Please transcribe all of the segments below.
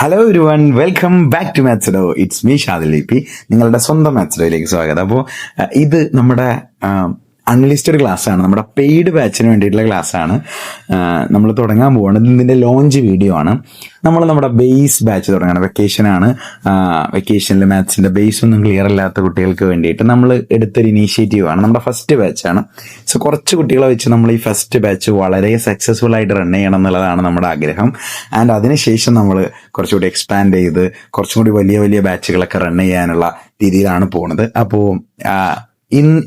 Hello everyone, welcome back to മാത്സ്ഡോ. It's me Shadil P. നിങ്ങളുടെ സ്വന്തം മാത്സ്ഡോയിലേക്ക് സ്വാഗതം. അപ്പോൾ ഇത് നമ്മുടെ അൺലിസ്റ്റഡ് ക്ലാസ് ആണ്, നമ്മുടെ പെയ്ഡ് ബാച്ചിന് വേണ്ടിയിട്ടുള്ള ക്ലാസ് ആണ്. നമ്മൾ തുടങ്ങാൻ പോകുന്നത് ഇതിൻ്റെ ലോഞ്ച് വീഡിയോ ആണ്. നമ്മൾ നമ്മുടെ ബേസ് ബാച്ച് തുടങ്ങണം. വെക്കേഷനാണ്. വെക്കേഷനിൽ മാത്സിൻ്റെ ബേസ് ഒന്നും ക്ലിയർ അല്ലാത്ത കുട്ടികൾക്ക് വേണ്ടിയിട്ട് നമ്മൾ എടുത്തൊരു ഇനീഷ്യേറ്റീവ് ആണ്. നമ്മുടെ ഫസ്റ്റ് ബാച്ചാണ്. സോ കുറച്ച് കുട്ടികളെ വെച്ച് നമ്മൾ ഈ ഫസ്റ്റ് ബാച്ച് വളരെ സക്സസ്ഫുൾ ആയിട്ട് റൺ ചെയ്യണം എന്നുള്ളതാണ് നമ്മുടെ ആഗ്രഹം. ആൻഡ് അതിനുശേഷം നമ്മൾ കുറച്ചുകൂടി എക്സ്പാൻഡ് ചെയ്ത് കുറച്ചും കൂടി വലിയ വലിയ ബാച്ചുകളൊക്കെ റൺ ചെയ്യാനുള്ള രീതിയിലാണ് പോകുന്നത്. അപ്പോൾ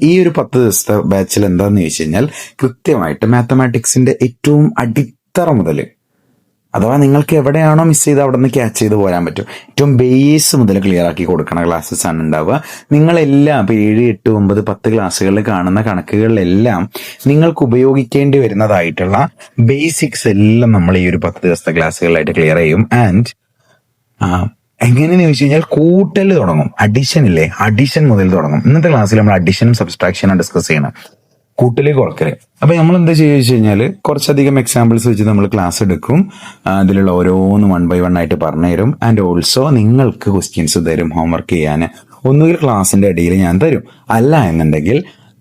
ഈ ഒരു 10 ദിവസത്തെ ബാച്ചിൽ എന്താന്ന് ചോദിച്ചു കഴിഞ്ഞാൽ കൃത്യമായിട്ട് മാത്തമാറ്റിക്സിന്റെ ഏറ്റവും അടിത്തറ മുതൽ, അഥവാ നിങ്ങൾക്ക് എവിടെയാണോ മിസ് ചെയ്ത് അവിടെ നിന്ന് ക്യാച്ച് ചെയ്ത് പോരാൻ പറ്റും, ഏറ്റവും ബേസ് മുതൽ ക്ലിയർ ആക്കി കൊടുക്കുന്ന ക്ലാസ്സസ് ആണ് ഉണ്ടാവുക. നിങ്ങളെല്ലാം ഇപ്പോൾ 7, 8, 9, 10 ക്ലാസ്സുകളിൽ കാണുന്ന കണക്കുകളിലെല്ലാം നിങ്ങൾക്ക് ഉപയോഗിക്കേണ്ടി വരുന്നതായിട്ടുള്ള ബേസിക്സ് എല്ലാം നമ്മൾ ഈ ഒരു 10 ദിവസത്തെ ക്ലാസ്സുകളിലായിട്ട് ക്ലിയർ ചെയ്യും. ആൻഡ് എങ്ങനെയെന്ന് ചോദിച്ചു കഴിഞ്ഞാൽ കൂട്ടൽ തുടങ്ങും. അഡിഷൻ മുതൽ തുടങ്ങും. ഇന്നത്തെ ക്ലാസ്സിൽ നമ്മൾ അഡിഷനും സബ്സ്ട്രാക്ഷനും ഡിസ്കസ് ചെയ്യണം, കൂട്ടല് കുറക്കല്. അപ്പൊ നമ്മൾ എന്താ ചെയ്യുക വെച്ച് കഴിഞ്ഞാൽ കുറച്ചധികം എക്സാമ്പിൾസ് വെച്ച് നമ്മൾ ക്ലാസ് എടുക്കും. അതിലുള്ള ഓരോന്ന് 1 by 1 ആയിട്ട് പറഞ്ഞു തരും. ആൻഡ് ഓൾസോ നിങ്ങൾക്ക് ക്വസ്റ്റ്യൻസ് തരും ഹോംവർക്ക് ചെയ്യാൻ. ഒന്നുകിൽ ക്ലാസ്സിന്റെ ഇടയിൽ ഞാൻ തരും, അല്ല എന്നുണ്ടെങ്കിൽ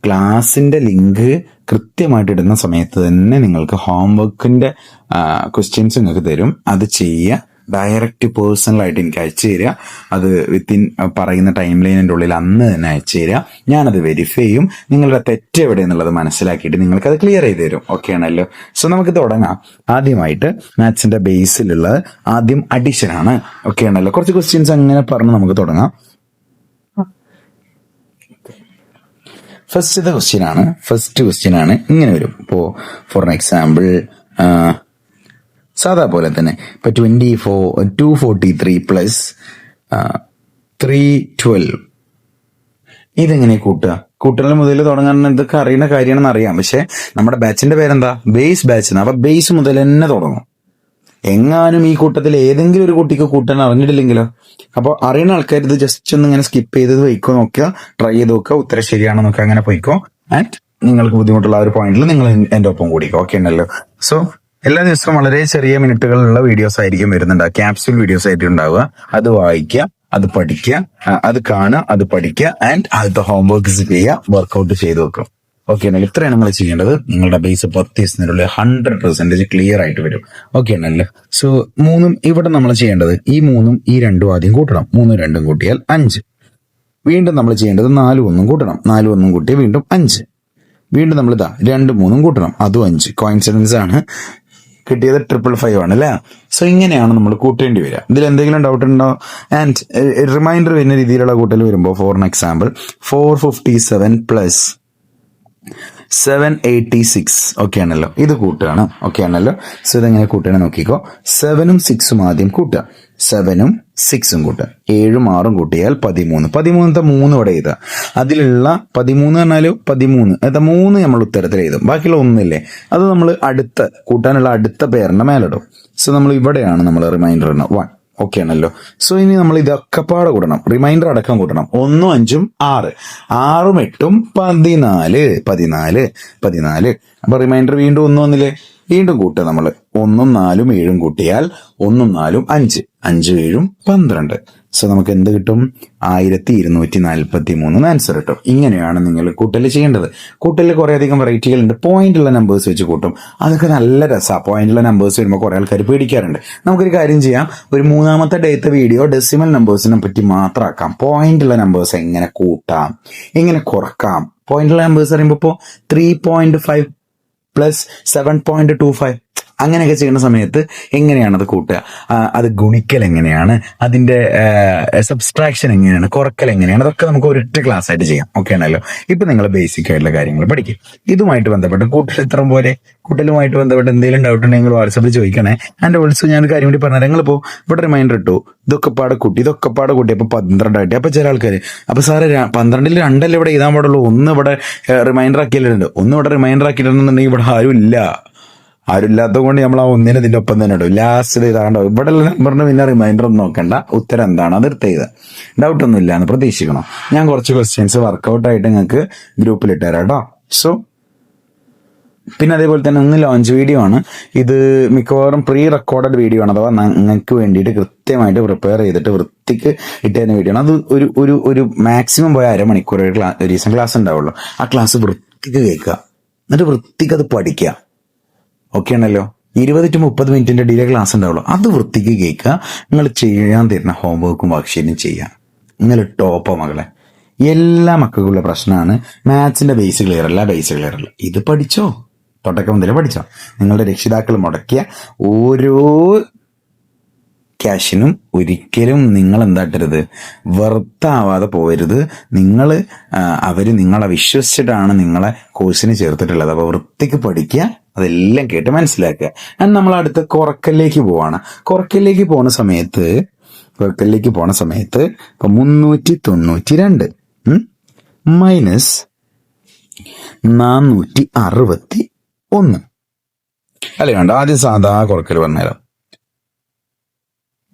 ക്ലാസിന്റെ ലിങ്ക് കൃത്യമായിട്ട് ഇടുന്ന സമയത്ത് തന്നെ നിങ്ങൾക്ക് ഹോംവർക്കിന്റെ ക്വസ്റ്റ്യൻസ് നിങ്ങൾക്ക് തരും. അത് ചെയ്യുക. ഡയറക്റ്റ് പേഴ്സണലായിട്ട് എനിക്ക് അയച്ചു തരിക. അത് വിത്തിൻ പറയുന്ന ടൈം ലൈനിൻ്റെ ഉള്ളിൽ അന്ന് തന്നെ അയച്ചു തരിക. ഞാനത് വെരിഫൈ ചെയ്യും. നിങ്ങളുടെ തെറ്റ് എവിടെ എന്നുള്ളത് മനസ്സിലാക്കിയിട്ട് നിങ്ങൾക്കത് ക്ലിയർ ചെയ്ത് തരും. ഓക്കെ ആണല്ലോ? സോ നമുക്ക് തുടങ്ങാം. ആദ്യമായിട്ട് മാത്സിന്റെ ബേസിലുള്ളത് ആദ്യം അഡിഷൻ ആണ്. ഓക്കെ ആണല്ലോ? കുറച്ച് ക്വസ്റ്റ്യൻസ് അങ്ങനെ പറഞ്ഞ് നമുക്ക് തുടങ്ങാം. ഫസ്റ്റ് ക്വസ്റ്റ്യൻ ആണ് ഇങ്ങനെ വരും. ഇപ്പോൾ ഫോർ എക്സാമ്പിൾ സാധാ പോലെ തന്നെ ഇപ്പൊ 243 പ്ലസ് 312 ഇതെങ്ങനെ കൂട്ടൽ മുതൽ തുടങ്ങാൻ ഇതൊക്കെ അറിയുന്ന കാര്യമാണെന്ന് അറിയാം. പക്ഷെ നമ്മുടെ ബാച്ചിന്റെ പേരെന്താ? Base batch. അപ്പൊ ബേസ് മുതൽ തന്നെ തുടങ്ങും. എങ്ങാനും ഈ കൂട്ടത്തിൽ ഏതെങ്കിലും ഒരു കുട്ടിക്ക് കൂട്ടാൻ അറിഞ്ഞിട്ടില്ലെങ്കിലോ? അപ്പോൾ അറിയുന്ന ആൾക്കാർ ഇത് ജസ്റ്റ് ഒന്ന് ഇങ്ങനെ സ്കിപ്പ് ചെയ്ത് പോയിക്കോ, നോക്കുക, ട്രൈ ചെയ്ത് നോക്കുക, ഉത്തരം ശരിയാണോ നോക്കുക, അങ്ങനെ പോയിക്കോ. ആൻഡ് നിങ്ങൾക്ക് ബുദ്ധിമുട്ടുള്ള ആ ഒരു പോയിന്റിൽ നിങ്ങൾ എൻ്റെ ഒപ്പം കൂടിക്കോ. ഓക്കെ ഉണ്ടല്ലോ? സോ എല്ലാ ദിവസവും വളരെ ചെറിയ മിനിറ്റുകളുള്ള വീഡിയോസ് ആയിരിക്കും വരുന്നുണ്ടാവുക. ക്യാപ്സ്യൂൾ വീഡിയോസ് ആയിട്ട് ഉണ്ടാവുക. അത് വായിക്കുക, അത് പഠിക്കുക, അത് കാണുക, അത് പഠിക്കുക, ആൻഡ് ആദ്യത്തെ ഹോംവർക്ക് ചെയ്യുക, വർക്ക്ഔട്ട് ചെയ്ത് വെക്കും. ഓക്കെ ആണല്ലോ? ഇത്രയാണ് നിങ്ങൾ ചെയ്യേണ്ടത്. നിങ്ങളുടെ ബേസ് 10 ദിവസത്തിനുള്ളിൽ 100% ക്ലിയർ ആയിട്ട് വരും. ഓക്കെ ആണല്ലോ? സോ 3 ഇവിടെ നമ്മൾ ചെയ്യേണ്ടത് ഈ 3 ഈ 2 ആദ്യം കൂട്ടണം. 3 2 കൂട്ടിയാൽ 5. വീണ്ടും നമ്മൾ ചെയ്യേണ്ടത് 4 1 കൂട്ടണം. 4 1 കൂട്ടിയാൽ വീണ്ടും 5. വീണ്ടും നമ്മൾ 2 3 കൂട്ടണം. അതും 5. കോയിൻസിഡൻസ് ആണ്. കിട്ടിയത് 555 ആണ് അല്ലേ? സോ ഇങ്ങനെയാണ് നമ്മൾ കൂട്ടേണ്ടി വരിക. ഇതിൽ എന്തെങ്കിലും ഡൗട്ട് ഉണ്ടോ? ആൻഡ് റിമൈൻഡർ വരുന്ന രീതിയിലുള്ള കൂട്ടൽ വരുമ്പോൾ ഫോർ എക്സാമ്പിൾ 457 പ്ലസ് 786. ഓക്കെ ആണല്ലോ? ഇത് കൂട്ടുകയാണ്. ഓക്കെ ആണല്ലോ? സോ ഇതെങ്ങനെ കൂട്ടുകയാണ് നോക്കിക്കോ. 7ഉം 6ഉം ആദ്യം കൂട്ടുക. 7ഉം 6ഉം കൂട്ടുക. 7ഉം 6ഉം കൂട്ടിയാൽ 13. 13ത്തെ 3 ഇവിടെ എഴുതുക. അതിലുള്ള 13 പറഞ്ഞാൽ 13 അത് 3 നമ്മൾ ഉത്തരത്തിൽ എഴുതും. ബാക്കിയുള്ള ഒന്നില്ലേ, അത് നമ്മൾ കൂട്ടാനുള്ള അടുത്ത പേരിന്റെ മേലിടും. സോ നമ്മൾ ഇവിടെയാണ് നമ്മൾ റിമൈൻഡർ ഇടണം 1. ഓക്കെ ആണല്ലോ? സോ ഇനി നമ്മൾ ഇതൊക്കെ പാടെ കൂട്ടണം. റിമൈൻഡർ അടക്കം കൂട്ടണം. 1ഉം 5ഉം 6, 6ഉം 8ഉം 14. അപ്പൊ റിമൈൻഡർ വീണ്ടും 1 വന്നില്ലേ? വീണ്ടും കൂട്ടുക. നമ്മൾ 1ഉം 4ഉം 7ഉം കൂട്ടിയാൽ 1ഉം 4ഉം 5, 5 7ഉം 12. സോ നമുക്ക് എന്ത് കിട്ടും? 1243 ആൻസർ കിട്ടും. ഇങ്ങനെയാണ് നിങ്ങൾ കൂട്ടൽ ചെയ്യേണ്ടത്. കൂട്ടലിൽ കുറെ അധികം വെറൈറ്റികളുണ്ട്. പോയിന്റുള്ള നമ്പേഴ്സ് വെച്ച് കൂട്ടും. അതൊക്കെ നല്ല രസമാണ്. പോയിന്റുള്ള നമ്പേഴ്സ് വരുമ്പോൾ കുറെ ആൾക്കാർ പേടിക്കാറുണ്ട്. നമുക്കൊരു കാര്യം ചെയ്യാം. ഒരു 3ാമത്തെ ഡേത്തെ വീഡിയോ ഡെസിമൽ നമ്പേഴ്സിനെ പറ്റി മാത്രം ആക്കാം. പോയിന്റുള്ള നമ്പേഴ്സ് എങ്ങനെ കൂട്ടാം, എങ്ങനെ കുറക്കാം. പോയിന്റുള്ള നമ്പേഴ്സ് പറയുമ്പോൾ ഇപ്പോൾ 3.5 പ്ലസ് 7.25 അങ്ങനെയൊക്കെ ചെയ്യുന്ന സമയത്ത് എങ്ങനെയാണ് അത് കൂട്ടുക, അത് ഗുണിക്കൽ എങ്ങനെയാണ്, അതിന്റെ സബ്സ്ട്രാക്ഷൻ എങ്ങനെയാണ്, കുറക്കൽ എങ്ങനെയാണ്, അതൊക്കെ നമുക്ക് ഒരൊറ്റ ക്ലാസ് ആയിട്ട് ചെയ്യാം. ഓക്കെ ആണല്ലോ? ഇപ്പൊ നിങ്ങൾ ബേസിക് ആയിട്ടുള്ള കാര്യങ്ങൾ പഠിക്കും. ഇതുമായിട്ട് ബന്ധപ്പെട്ട് കൂട്ടലുമായിട്ട് ബന്ധപ്പെട്ട് എന്തെങ്കിലും ഡൗട്ട് ഉണ്ടെങ്കിൽ വാട്സാപ്പിൽ ചോദിക്കണേ. ആൻഡ് ഓൾസോ ഞാൻ കാര്യം കൂടി പറഞ്ഞാൽ, നിങ്ങളിപ്പോ ഇവിടെ റിമൈൻഡർ ഇട്ടു, ഇതൊക്കെ പാടെ കൂട്ടി അപ്പൊ 12 ആയിട്ട്. അപ്പൊ ചില ആൾക്കാർ അപ്പൊ സാറ് 12ൽ 2 ഇവിടെ എഴുതാൻ പാടുള്ളൂ, 1 ഇവിടെ റിമൈൻഡർ ആക്കിയിട്ടുണ്ട്, 1 ഇവിടെ റിമൈൻഡർ ആക്കിയിട്ടുണ്ടെന്നുണ്ടെങ്കിൽ ഇവിടെ ആരുമില്ലാത്തത് കൊണ്ട് നമ്മൾ ആ 1 ഇതിന്റെ ഒപ്പം തന്നെ ഇടും. ലാസ്റ്റ് ഇതാണ്ടോ ഇവിടെ ഉള്ള നമ്പറിന് പിന്നെ റിമൈൻഡർ ഒന്നും നോക്കണ്ട, ഉത്തരം എന്താണ് അത് എടുത്ത് ചെയ്ത് ഡൗട്ടൊന്നും ഇല്ല എന്ന് പ്രതീക്ഷിക്കണം. ഞാൻ കുറച്ച് ക്വസ്റ്റ്യൻസ് വർക്കൗട്ട് ആയിട്ട് നിങ്ങൾക്ക് ഗ്രൂപ്പിൽ ഇട്ടുതരാം കേട്ടോ. സോ പിന്നെ അതേപോലെ തന്നെ ഒന്ന് ലോഞ്ച് വീഡിയോ ആണ്. ഇത് മിക്കവാറും പ്രീ റെക്കോർഡഡ് വീഡിയോ ആണ്, അഥവാ നിങ്ങൾക്ക് വേണ്ടിയിട്ട് കൃത്യമായിട്ട് പ്രിപ്പയർ ചെയ്തിട്ട് വൃത്തിക്ക് ഇട്ടുതരുന്ന വീഡിയോ ആണ്. അത് ഒരു ഒരു ഒരു മാക്സിമം പോയ അരമണിക്കൂർ ഒരു ദിവസം ക്ലാസ് ഉണ്ടാവുള്ളൂ. ആ ക്ലാസ് വൃത്തിക്ക് കേൾക്കുക, എന്നിട്ട് വൃത്തിക്ക് അത് പഠിക്കുക. ഓക്കെ ആണല്ലോ? 20 to 30 മിനിറ്റിന്റെ ഡിലേ ക്ലാസ് ഉണ്ടാവുള്ളൂ. അത് വൃത്തിക്ക് കേൾക്കുക. നിങ്ങൾ ചെയ്യാൻ തരുന്ന ഹോംവർക്കും വർക്ക്ഷീറ്റും ചെയ്യാം. നിങ്ങൾ ടോപ്പോ മകളെ. എല്ലാ മക്കൾക്കുള്ള പ്രശ്നമാണ് മാത്സിന്റെ ബേസ് ക്ലിയർ അല്ല. ഇത് പഠിച്ചോ, തുടക്കം മുതലേ പഠിച്ചോ. നിങ്ങളുടെ രക്ഷിതാക്കൾ മുടക്കിയ ഓരോ ക്യാഷിനും ഒരിക്കലും നിങ്ങൾ എന്താട്ടരുത്, വെറുത്താവാതെ പോകരുത്. അവര് നിങ്ങളെ വിശ്വസിച്ചിട്ടാണ് നിങ്ങളെ കോഴ്സിന് ചേർത്തിട്ടുള്ളത്. അപ്പോൾ വൃത്തിക്ക് പഠിക്കുക, അതെല്ലാം കേട്ട് മനസ്സിലാക്കുക. നമ്മൾ അടുത്ത കുറക്കലിലേക്ക് പോവാണ്. കുറക്കലിലേക്ക് പോണ സമയത്ത് ഇപ്പൊ 392 മൈനസ് 461 അല്ലേ വേണ്ട. ആദ്യം സാധാ കുറക്കൽ പറഞ്ഞുതരാം.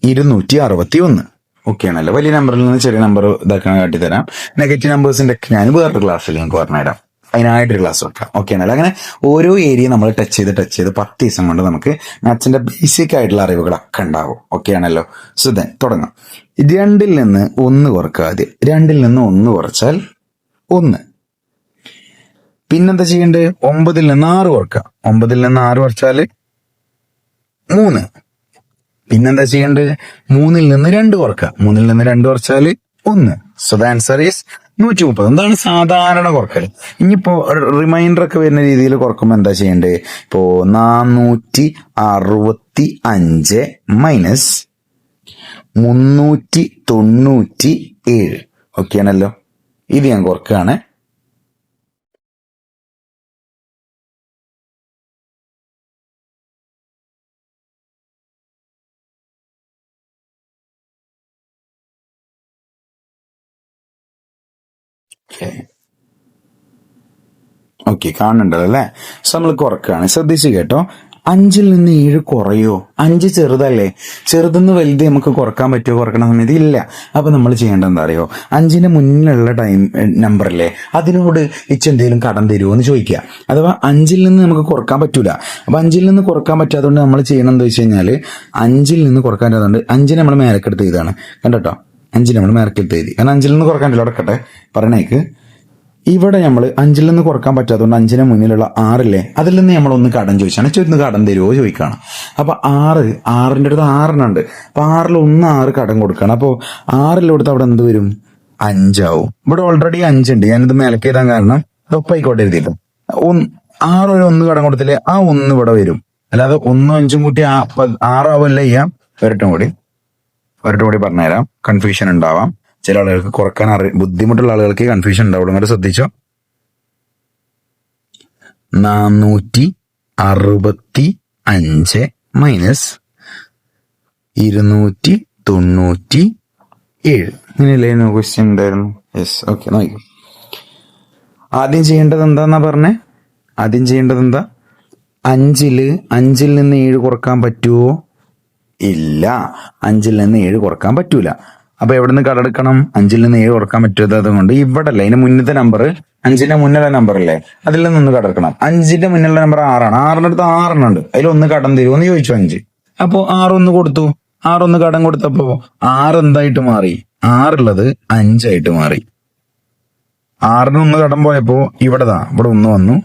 261. ഓക്കെ ആണല്ലോ? വലിയ നമ്പറിൽ നിന്ന് ചെറിയ നമ്പർ ഇതാക്കാൻ കാട്ടിത്തരാം. നെഗറ്റീവ് നമ്പേഴ്സിന്റെ ഒക്കെ ഞാൻ വേറൊരു ക്ലാസ്സിൽ നിങ്ങൾക്ക് പറഞ്ഞുതരാം. അതിനായിട്ടൊരു ക്ലാസ് വെക്കാം. ഓക്കെ ആണല്ലോ? അങ്ങനെ ഓരോ ഏരിയ നമ്മൾ ടച്ച് ചെയ്ത് 10 ദിവസം കൊണ്ട് നമുക്ക് മാത്സിന്റെ ബേസിക് ആയിട്ടുള്ള അറിവുകളൊക്കെ ഉണ്ടാവും. ഓക്കെ ആണല്ലോ? സോ ദെൻ തുടങ്ങാം. 2ൽ നിന്ന് 1 കുറക്കുക. ആദ്യം 2ൽ നിന്ന് 1 കുറച്ചാൽ 1. പിന്നെന്താ ചെയ്യേണ്ടത്? 9ൽ നിന്ന് 6 കുറക്കുക. 9ൽ നിന്ന് 6 കുറച്ചാൽ 3. പിന്നെന്താ ചെയ്യേണ്ടത്? 3ൽ നിന്ന് 2 കുറക്കുക. 3ൽ നിന്ന് 2 കുറച്ചാൽ 1. So the answer is 130. എന്താണ് സാധാരണ കുറക്കൽ. ഇനിയിപ്പോ റിമൈൻഡർ ഒക്കെ വരുന്ന രീതിയിൽ കുറക്കുമ്പോൾ എന്താ ചെയ്യേണ്ടത്? ഇപ്പോ 465 മൈനസ് 397. ഓക്കെ ആണല്ലോ? ഇത് ഞാൻ കുറക്കുകയാണ്. ഓക്കെ, കാണുന്നുണ്ടല്ലോ അല്ലേ? സോ നമ്മൾ കുറക്കുകയാണ്. ശ്രദ്ധിച്ച് കേട്ടോ. 5ൽ നിന്ന് 7 കുറയോ? 5 ചെറുതല്ലേ? ചെറുതെന്ന് വലുത് നമുക്ക് കുറക്കാൻ പറ്റുമോ? കുറക്കണ സമയത്ത് ഇല്ല. അപ്പൊ നമ്മൾ ചെയ്യേണ്ടത് എന്താ അറിയോ? 5ന്റെ മുന്നിലുള്ള നമ്പറല്ലേ, അതിനോട് എന്തെങ്കിലും കടം തരുമോ എന്ന് ചോദിക്കുക. അഥവാ 5ൽ നിന്ന് നമുക്ക് കുറക്കാൻ പറ്റൂല. അപ്പൊ 5ൽ നിന്ന് കുറക്കാൻ പറ്റാത്തതുകൊണ്ട് നമ്മൾ ചെയ്യണം എന്താ വെച്ച് കഴിഞ്ഞാല്, 5ൽ നിന്ന് കുറക്കാൻ പറ്റാത്തതുകൊണ്ട് 5 നമ്മൾ മേലക്കെടുത്ത് എഴുതാണ്. കണ്ടോ? 5 നമ്മൾ മേലക്കെടുത്ത് എഴുതി. കാരണം 5ൽ നിന്ന് കുറക്കാൻ പറ്റില്ല. അടക്കട്ടെ പറയണേക്ക്. ഇവിടെ നമ്മൾ 5ൽ നിന്ന് കുറക്കാൻ പറ്റാത്തതുകൊണ്ട് 5ന് മുന്നിലുള്ള 6 അതിൽ നിന്ന് നമ്മൾ ഒന്ന് കടം ചോദിച്ചാണ്. ഒന്ന് കടം തരുമോ ചോദിക്കുകയാണ്. അപ്പൊ 6ന്റെ അടുത്ത് 6 ഉണ്ട്. അപ്പൊ 6ൽ 6 കടം കൊടുക്കുകയാണ്. അപ്പൊ 6ൽ കൊടുത്ത് അവിടെ എന്ത് വരും? 5 ആവും. ഇവിടെ ഓൾറെഡി 5 ഉണ്ട്. ഞാനിത് മേലക്ക് എഴുതാൻ കാരണം ഒപ്പായിക്കോട്ടെ എഴുതിയിട്ടും 6 1 കടം കൊടുത്തില്ലേ, ആ 1 ഇവിടെ വരും. അല്ലാതെ 1 5 കൂട്ടി 6 ആവല്ലേ ചെയ്യാം. ഒരട്ടും കൂടി പറഞ്ഞുതരാം, കൺഫ്യൂഷൻ ഉണ്ടാവാം. ചില ആളുകൾക്ക് കുറക്കാൻ ബുദ്ധിമുട്ടുള്ള ആളുകൾക്ക് കൺഫ്യൂഷൻ ഉണ്ടാവുള്ളൂ. അങ്ങനെ ശ്രദ്ധിച്ചോ. 465 മൈനസ് 297. ഇങ്ങനെയല്ലേ ക്വസ്റ്റ്യൻ ഉണ്ടായിരുന്നു? യെസ്. ഓക്കെ, നോക്കൂ. ആദ്യം ചെയ്യേണ്ടത് എന്താന്നാ പറഞ്ഞേ? 5ൽ നിന്ന് 7 കുറക്കാൻ പറ്റുമോ? ഇല്ല. 5ൽ നിന്ന് 7 കുറക്കാൻ പറ്റൂല. അപ്പൊ എവിടെ നിന്ന് കടമെടുക്കണം? 5ൽ നിന്ന് 7 കുറക്കാൻ പറ്റാത്തത് കൊണ്ട് ഇവിടെ അല്ലേ, അതിന് മുന്നത്തെ നമ്പർ, 5ന്റെ മുന്നിലുള്ള നമ്പർ അല്ലേ, അതിൽ നിന്ന് കടക്കണം. 5ന്റെ മുന്നിലുള്ള നമ്പർ 6 ആണ്. 6ന്റെ അടുത്ത് 6 ഉണ്ട്. അതിൽ 1 കടം തരുമോ എന്ന് ചോദിച്ചു 5. അപ്പൊ 6 1 കൊടുത്തു. 6 1 കടം കൊടുത്തപ്പോ 6 എന്തായിട്ട് മാറി? 6 ഉള്ളത് 5 ആയിട്ട് മാറി. 6ന് 1 കടം പോയപ്പോ ഇവിടെ 1 വന്നു.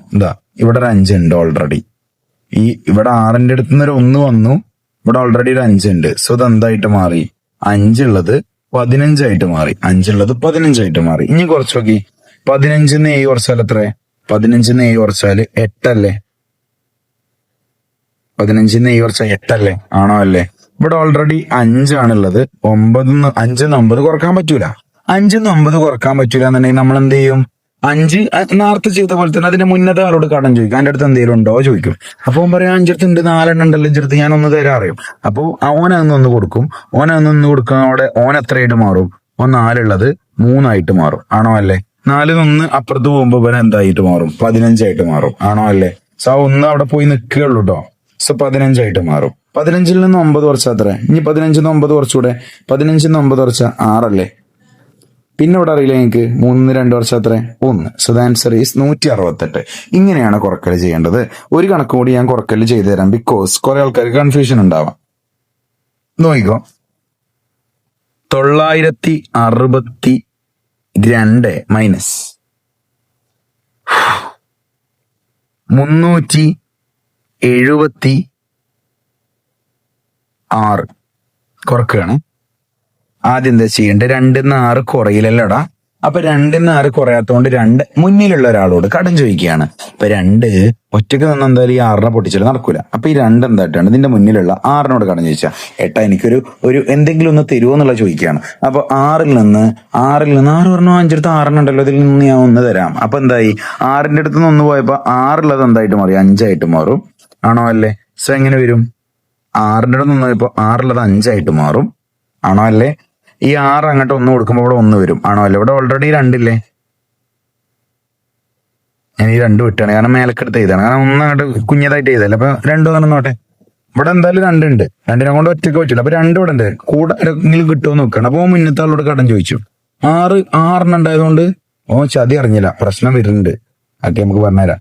ഇവിടെ ഒരു 5 ഉണ്ട് ഓൾറെഡി. ഇവിടെ 6ന്റെ അടുത്ത് നിന്ന് ഒരു 1 വന്നു. ഇവിടെ ഓൾറെഡി ഒരു 5 ഉണ്ട്. സോ ഇത് എന്തായിട്ട് മാറി? 5 ഉള്ളത് 15 ആയിട്ട് മാറി. 5 ഉള്ളത് 15 ആയിട്ട് മാറി. ഇനി കുറച്ച് നോക്കി. 15ന്ന് 7 കുറച്ചാൽ എത്ര? 15ന്ന് 7 കുറച്ചാൽ 8 അല്ലേ? 15ന്ന് 7 കുറച്ചാൽ 8 അല്ലേ? ആണോ അല്ലേ? ഇവിടെ ഓൾറെഡി 5 ആണുള്ളത്. 5ന്ന് 9 കുറക്കാൻ പറ്റൂല. 5ന്ന് 9 കുറക്കാൻ പറ്റൂല എന്നുണ്ടെങ്കിൽ നമ്മൾ എന്ത് ചെയ്യും? 5 നേരത്തെ ചെയ്ത പോലെ തന്നെ അതിന്റെ മുന്നത്തെ ആളോട് കടം ചോദിക്കും. അതിന്റെ അടുത്ത് എന്തെങ്കിലും ഉണ്ടോ ചോദിക്കും. അപ്പൊ പറയാം 5 അടുത്ത് ഉണ്ട്, 4 ഉണ്ടല്ലോ, ഇഞ്ചടുത്ത് ഞാൻ 1 തരാൻ അറിയും. അപ്പൊ ഓനൊന്ന് കൊടുക്കും. ഓനൊന്ന് കൊടുക്കുന്നതോടെ ഓൻ എത്രയായിട്ട് മാറും? 4 ഉള്ളത് 3 ആയിട്ട് മാറും. ആണോ അല്ലേ? 4 1 അപ്പുറത്ത് പോകുമ്പോ ഇവൻ എന്തായിട്ട് മാറും? 15 ആയിട്ട് മാറും. ആണോ അല്ലേ? സോ 1 അവിടെ പോയി നിൽക്കുകയുള്ളൂ കേട്ടോ. സോ 15 ആയിട്ട് മാറും. 15ൽ നിന്ന് 9 കുറച്ചാൽ എത്ര? ഇനി 15ന്ന് 9 കുറച്ചുകൂടെ. 15ന്ന് 9 കുറച്ചാൽ 6 അല്ലേ? പിന്നെ ഇവിടെ അറിയില്ല നിങ്ങൾക്ക് 3 2 വർഷം എത്ര 1. So the answer is 168. ഇങ്ങനെയാണ് കുറക്കൽ ചെയ്യേണ്ടത്. ഒരു കണക്ക് കൂടി ഞാൻ കുറക്കൽ ചെയ്തു തരാം, ബിക്കോസ് കുറെ ആൾക്കാർക്ക് കൺഫ്യൂഷൻ ഉണ്ടാവാം. നോക്കിക്കോ, 962 മൈനസ് 376 കുറക്കുകയാണ്. ആദ്യം എന്താ ചെയ്യേണ്ടത്? 2-6 കുറയില്ലല്ലോടാ. അപ്പൊ 2-6 കുറയാത്തോണ്ട് 2 മുന്നിലുള്ള ഒരാളോട് കടം ചോദിക്കുകയാണ്. അപ്പൊ 2 ഒറ്റക്ക് നിന്ന് എന്തായാലും ഈ 6 പൊട്ടിച്ചിട്ട് നടക്കൂല. അപ്പൊ ഈ 2 എന്തായിട്ടാണ് ഇതിന്റെ മുന്നിലുള്ള 6 കടം ചോദിച്ചാ, ഏട്ടാ എനിക്കൊരു എന്തെങ്കിലും ഒന്ന് തരുമോ എന്നുള്ള ചോദിക്കുകയാണ്. അപ്പൊ 6 പറഞ്ഞു 5 അടുത്ത് 6 ഉണ്ടല്ലോ, ഇതിൽ നിന്ന് ഞാൻ 1 തരാം. അപ്പൊ എന്തായി? 6 അടുത്ത് നിന്ന് 1 പോയപ്പോ 6 എന്തായിട്ട് മാറി? 5 മാറും. ആണോ അല്ലേ? സോ എങ്ങനെ വരും? 6 അടുത്ത് നിന്ന് പോയപ്പോ 6 5 മാറും. ആണോ അല്ലേ? ഈ 6 അങ്ങോട്ട് 1 കൊടുക്കുമ്പോൾ ഇവിടെ 1 വരും. ആണോ അല്ലേ? ഇവിടെ ഓൾറെഡി 2 ഇല്ലേ? ഞാൻ ഈ 2 വിട്ടാണ്, കാരണം മേലക്കെടുത്ത് എഴുതാണ്, കാരണം 1 അങ്ങോട്ട് കുഞ്ഞതായിട്ട് എഴുതല്ലേ. അപ്പൊ 2 നോട്ടെ, ഇവിടെ എന്തായാലും 2 ഉണ്ട്. 2 കൊണ്ട് ഒറ്റയ്ക്ക് പറ്റില്ല. അപ്പൊ 2 ഇവിടെ ഉണ്ട്, കൂടെ ആരെങ്കിലും കിട്ടുമോ നോക്കണം. അപ്പൊ മുന്നത്തെ ആളോട് കടം ചോദിച്ചു. 6 ഉണ്ടായതുകൊണ്ട് ചതി അറിഞ്ഞില്ല, പ്രശ്നം വരുന്നുണ്ട്. അതൊക്കെ നമുക്ക് പറഞ്ഞുതരാം.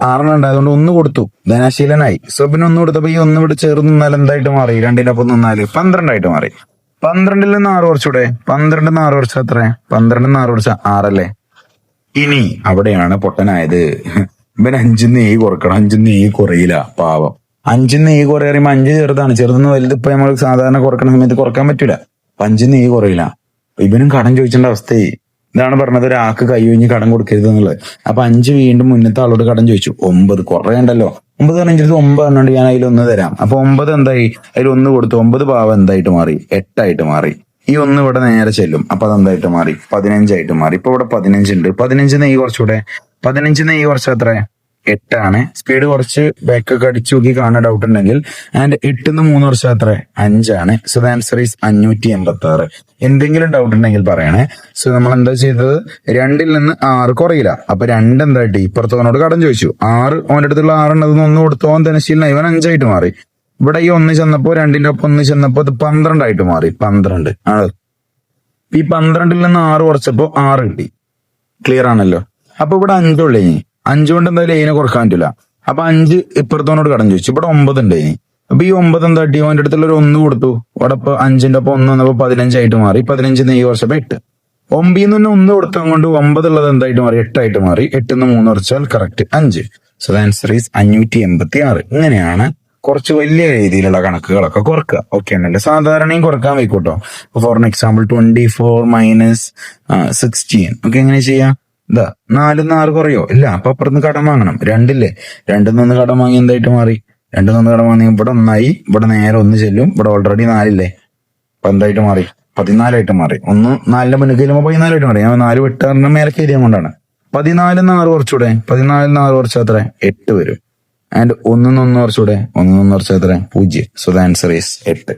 6 ഉണ്ടായതുകൊണ്ട് 1 കൊടുത്തു, ധനാശീലനായി. സോ പിന്നെ 1 കൊടുത്തപ്പോ ഈ 1 ഇവിടെ ചേർന്ന് നിന്നാൽ എന്തായിട്ട് മാറി? 2ന്റെ ഒപ്പം നിന്നാല് 12 മാറി. 12 6 കുറച്ചൂടെ? 12 6 കുറച്ച എത്ര? 12 6 കുറച്ച 6 അല്ലേ? ഇനി അവിടെയാണ് പൊട്ടനായത്. ഇവൻ 5 കുറക്കണം. 5 കുറയില്ല, പാവം. 5 കുറയുമ്പോ 5 ചെറുതാണ്, ചെറുതെന്ന് വലുത് ഇപ്പൊ നമ്മൾ സാധാരണ കുറക്കണ സമയത്ത് കുറക്കാൻ പറ്റൂല. 5 കുറയില്ല. ഇവനും കടം ചോദിച്ചേണ്ട അവസ്ഥയായി. ഇതാണ് പറഞ്ഞത്, ഒരാൾക്ക് കൈ ഒഴിഞ്ഞ് കടം കൊടുക്കരുത് എന്നുള്ളത്. അപ്പൊ 5 വീണ്ടും മുന്നത്തെ ആളോട് കടം ചോദിച്ചു. 9 കുറയണ്ടല്ലോ. 9 പറഞ്ഞിട്ട് 9 പറഞ്ഞോണ്ട് ഞാൻ അതിൽ 1 തരാം. അപ്പൊ 9 എന്തായി? അതിൽ 1 കൊടുത്തു. 9 പാവം എന്തായിട്ട് മാറി? 8 മാറി. ഈ 1 ഇവിടെ നേരെ ചെല്ലും. അപ്പൊ അതെന്തായിട്ട് മാറി? 15 മാറി. ഇപ്പൊ ഇവിടെ 15 ഉണ്ട്. 15 കുറച്ചുകൂടെ? 15 കുറച്ച് എത്ര? 8. സ്പീഡ് കുറച്ച് ബാക്കൊക്കെ അടിച്ചു നോക്കി കാണാൻ ഡൗട്ട് ഉണ്ടെങ്കിൽ. ആൻഡ് 8 3 വർഷം എത്ര? 5. So the answer is 586. എന്തെങ്കിലും ഡൗട്ട് ഉണ്ടെങ്കിൽ പറയണേ. സോ നമ്മൾ എന്താ ചെയ്തത്? 2 നിന്ന് 6 കുറയില്ല. അപ്പൊ 2 എന്തായിട്ട് ഇപ്പുറത്തവനോട് കടം ചോദിച്ചു. 6 ഓൻ്റെ അടുത്തുള്ള 6 ഉണ്ടെന്ന് 1 കൊടുത്തു. ഓൻ ധനശീലനായി, ഇവൻ 5 മാറി. ഇവിടെ ഈ 1 ചെന്നപ്പോ 2ന്റെ ഒപ്പം 1 ചെന്നപ്പോ അത് 12 മാറി. 12 ആണ്. ഈ 12 നിന്ന് 6 കുറച്ചപ്പോ 6 കിട്ടി. ക്ലിയർ ആണല്ലോ? അപ്പൊ ഇവിടെ 5 ഉള്ളേ. 5 കൊണ്ട് എന്തായാലും ഇതിനെ കുറക്കാൻ പറ്റില്ല. അപ്പൊ 5 ഇപ്പുറത്തോനോട് കടം ചോദിച്ചു. ഇവിടെ 9 ഉണ്ട് ഇനി. അപ്പൊ ഈ 9 എന്താട്ടി? അവന്റെ അടുത്തുള്ള ഒരു 1 കൊടുത്തു. ഇവിടെ ഇപ്പൊ 5ന്റെ ഒപ്പം 1 വന്നപ്പോ 15 മാറി. 15 കുറച്ചപ്പോ 8. 9 നിന്ന് 1 കൊടുത്തത് കൊണ്ട് 9 ഉള്ളത് എന്തായിട്ട് മാറി? 8 മാറി. 8 3 കുറച്ചാൽ correct 5. So the answer is 586. ഇങ്ങനെയാണ് കുറച്ച് വലിയ രീതിയിലുള്ള കണക്കുകളൊക്കെ കുറക്കുക. ഓക്കെ ആണല്ലേ? സാധാരണയും കുറക്കാൻ വയ്ക്കൂട്ടോ. For example 24 minus 16. ഓക്കെ, എങ്ങനെ ചെയ്യാം? 4 6 കുറയോ? ഇല്ല. അപ്പൊ അപ്പുറത്ത് കടം വാങ്ങണം. 2 2 കടം വാങ്ങി എന്തായിട്ട് മാറി? 2 കടം വാങ്ങി ഇവിടെ 1 ഇവിടെ നേരെ 1 ചെല്ലും. ഇവിടെ ഓൾറെഡി 4 അപ്പൊ എന്തായിട്ട് മാറി? 14 മാറി. 1 4ന്റെ മുന്നിൽ കയറുമ്പോ 14 മാറി. ഞാൻ 4 വെട്ടാറിന്റെ മേലെ കയറിയ കൊണ്ടാണ്. 14 6 കുറച്ചൂടെ? 14 6 കുറച്ചാൽ എത്ര? 8 വരും. ആൻഡ് 1 കുറച്ചൂടെ? 1 കുറച്ചാൽ എത്ര? 0. So the answer is 8.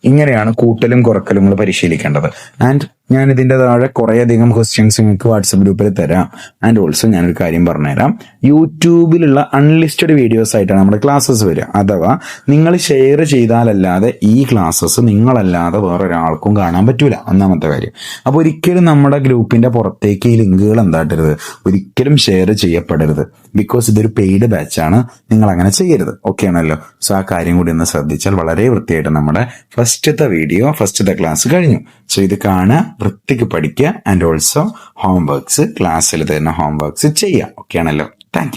ഇങ്ങനെയാണ് കൂട്ടലും കുറക്കലും നിങ്ങൾ പരിശീലിക്കേണ്ടത്. ആൻഡ് ഞാൻ ഇതിന്റെ താഴെ കുറേയധികം ക്വസ്റ്റ്യൻസ് നിങ്ങൾക്ക് വാട്സപ്പ് ഗ്രൂപ്പിൽ തരാം. ആൻഡ് ഓൾസോ ഞാനൊരു കാര്യം പറഞ്ഞുതരാം. യൂട്യൂബിലുള്ള അൺലിസ്റ്റഡ് വീഡിയോസ് ആയിട്ടാണ് നമ്മുടെ ക്ലാസ്സസ് വരിക. അഥവാ നിങ്ങൾ ഷെയർ ചെയ്താലല്ലാതെ ഈ ക്ലാസ്സസ് നിങ്ങളല്ലാതെ വേറൊരാൾക്കും കാണാൻ പറ്റൂല. ഒന്നാമത്തെ കാര്യം. അപ്പൊ ഒരിക്കലും നമ്മുടെ ഗ്രൂപ്പിന്റെ പുറത്തേക്ക് ഈ ലിങ്കുകൾ എന്താട്ടരുത്, ഒരിക്കലും ഷെയർ ചെയ്യപ്പെടരുത്. ബിക്കോസ് ഇതൊരു പെയ്ഡ് ബാച്ചാണ്. നിങ്ങൾ അങ്ങനെ ചെയ്യരുത്. ഓക്കെ ആണല്ലോ? സോ ആ കാര്യം കൂടി ഒന്ന് ശ്രദ്ധിച്ചാൽ വളരെ വൃത്തിയായിട്ട് നമ്മുടെ ഫസ്റ്റത്തെ ക്ലാസ് കഴിഞ്ഞു. സോ ഇത് കാണുക, വൃത്തിക്ക് പഠിക്കുക. ആൻഡ് ഓൾസോ ഹോംവർക്സ് ക്ലാസ്സിൽ തരുന്ന ഹോംവർക്സ് ചെയ്യുക. ഓക്കെ ആണല്ലോ? Thank you.